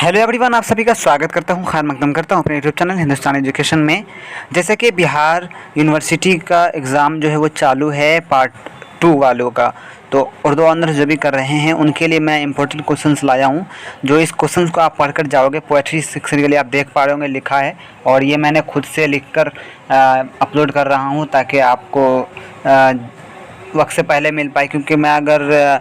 Hello everyone, आप सभी का स्वागत करता हूं, खैर मकदम करता हूं अपने यूट्यूब चैनल हिंदुस्तान एजुकेशन में। जैसे कि बिहार यूनिवर्सिटी का एग्ज़ाम जो है वो चालू है पार्ट 2 वालों का। तो उर्दू ऑनर्स जो भी कर रहे हैं उनके लिए मैं इंपॉर्टेंट क्वेश्चंस लाया हूं। जो इस क्वेश्चंस को आप पढ़कर जाओगे, पोएट्री सेक्शन के लिए आप देख पा रहे होंगे लिखा है, और ये मैंने खुद से लिखकर अपलोड कर रहा हूँ ताकि आपको वक्त से पहले मिल पाए, क्योंकि मैं अगर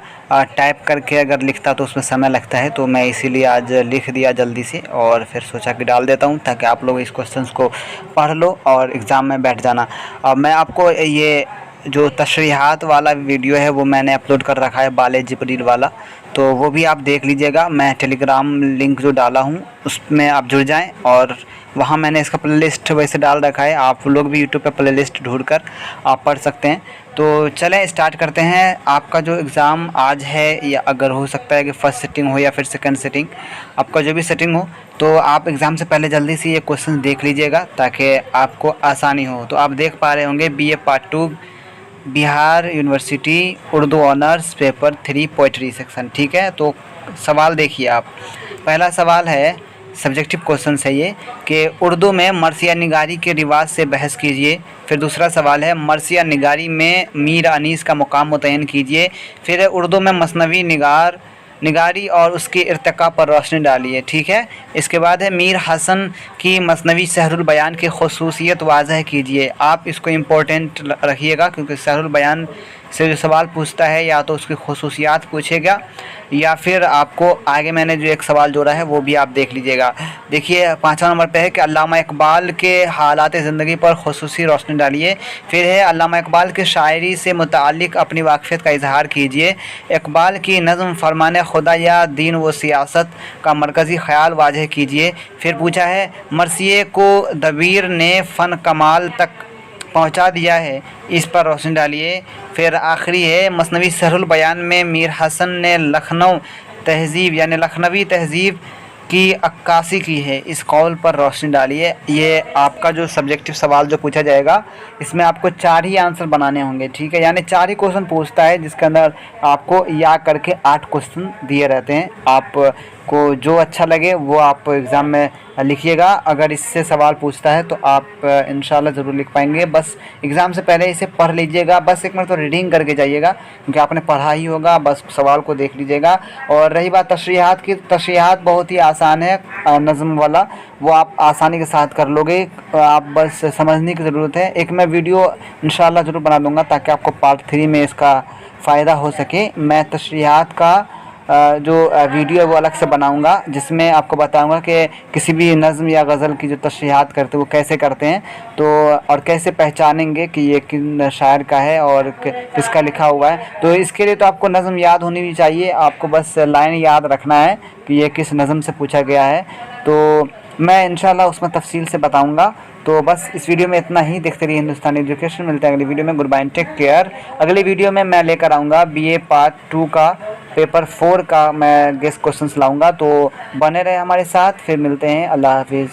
टाइप करके अगर लिखता तो उसमें समय लगता है। तो मैं इसीलिए आज लिख दिया जल्दी से और फिर सोचा कि डाल देता हूं ताकि आप लोग इस क्वेश्चंस को पढ़ लो और एग्ज़ाम में बैठ जाना। अब मैं आपको ये जो तशरीहात वाला वीडियो है वो मैंने अपलोड कर रखा है, बाले जिब्रील वाला, तो वो भी आप देख लीजिएगा। मैं टेलीग्राम लिंक जो डाला हूँ उसमें आप जुड़ जाएं, और वहाँ मैंने इसका प्लेलिस्ट वैसे डाल रखा है। आप लोग भी यूट्यूब पे प्लेलिस्ट ढूंढकर आप पढ़ सकते हैं। तो चलें स्टार्ट करते हैं। आपका जो एग्ज़ाम आज है, या अगर हो सकता है कि फ़र्स्ट सिटिंग हो या फिर सेकंड सिटिंग, आपका जो भी सिटिंग हो, तो आप एग्ज़ाम से पहले जल्दी से ये क्वेश्चन देख लीजिएगा ताकि आपको आसानी हो। तो आप देख पा रहे होंगे BA part 2 Bihar university Urdu honours paper 3 poetry section, ठीक है। तो सवाल देखिए आप। पहला सवाल है, सब्जेक्टिव क्वेश्चन है ये, कि उर्दू में मर्सिया निगारी के रिवाज से बहस कीजिए। फिर दूसरा सवाल है, मर्सिया निगारी में मीर अनीस का मुकाम मुतय्यन कीजिए। फिर उर्दू में मसनवी निगारी और उसके इर्तिका पर रोशनी डालिए, ठीक है। इसके बाद है, मीर हसन की मसनवी सहरुल बयान की खसूसियत वाज़ह कीजिए। आप इसको इम्पोर्टेंट रखिएगा, क्योंकि सहरुल बयान से जो सवाल पूछता है या तो उसकी खसूसियात पूछेगा, या फिर आपको आगे मैंने जो एक सवाल जोड़ा है वो भी आप देख लीजिएगा। देखिए 5वां नंबर पे है कि अल्लामा इकबाल के हालात ज़िंदगी पर खसूसी रोशनी डालिए। फिर है, अल्लामा इकबाल की शायरी से मुताल्लिक़ अपनी वाक़फ़ियत का इजहार कीजिए। इकबाल की नज़्म फरमाने खुदा या दीन व सियासत का मरकज़ी ख़याल वाज़ह कीजिए। फिर पूछा है, मर्सिये को दबीर ने फ़न कमाल तक पहुंचा दिया है, इस पर रोशनी डालिए। फिर आखिरी है, मसनवी सहरुल बयान में मीर हसन ने लखनऊ तहज़ीब यानी लखनवी तहज़ीब की अक्कासी की है, इस कौल पर रोशनी डालिए। ये आपका जो सब्जेक्टिव सवाल जो पूछा जाएगा, इसमें आपको 4 ही आंसर बनाने होंगे, ठीक है। यानी 4 ही क्वेश्चन पूछता है, जिसके अंदर आपको या करके 8 क्वेश्चन दिए रहते हैं। आपको जो अच्छा लगे वो आप एग्ज़ाम में लिखिएगा। अगर इससे सवाल पूछता है तो आप इंशाल्लाह ज़रूर लिख पाएंगे। बस एग्ज़ाम से पहले इसे पढ़ लीजिएगा, बस एक मिनट तो रीडिंग करके जाइएगा, क्योंकि आपने पढ़ा ही होगा, बस सवाल को देख लीजिएगा। और रही बात तशरीहात की, तशरीहात बहुत ही आसान है, नज़्म वाला, वो आप आसानी के साथ कर लोगे। आप बस समझने की ज़रूरत है। एक मैं वीडियो इंशाल्लाह ज़रूर बना दूँगा ताकि आपको पार्ट 3 में इसका फ़ायदा हो सके। मैं तशरीहात का जो वीडियो है वो अलग से बनाऊंगा, जिसमें आपको बताऊंगा कि किसी भी नज़्म या गज़ल की जो तशरीहात करते हैं वो कैसे करते हैं, तो और कैसे पहचानेंगे कि ये किन शायर का है और किसका लिखा हुआ है। तो इसके लिए तो आपको नज़्म याद होनी भी चाहिए, आपको बस लाइन याद रखना है कि ये किस नज़्म से पूछा गया है। तो मैं इंशाल्लाह उसमें तफसील से बताऊँगा। तो बस इस वीडियो में इतना ही। देखते रहिए हिंदुस्तानी एजुकेशन। मिलते हैं अगली वीडियो में। Good bye, take care. अगली वीडियो में मैं लेकर आऊँगा BA पार्ट 2 का पेपर 4 का मैं गेस्ट क्वेश्चंस लाऊंगा, तो बने रहे हमारे साथ। फिर मिलते हैं। अल्लाह हाफिज़।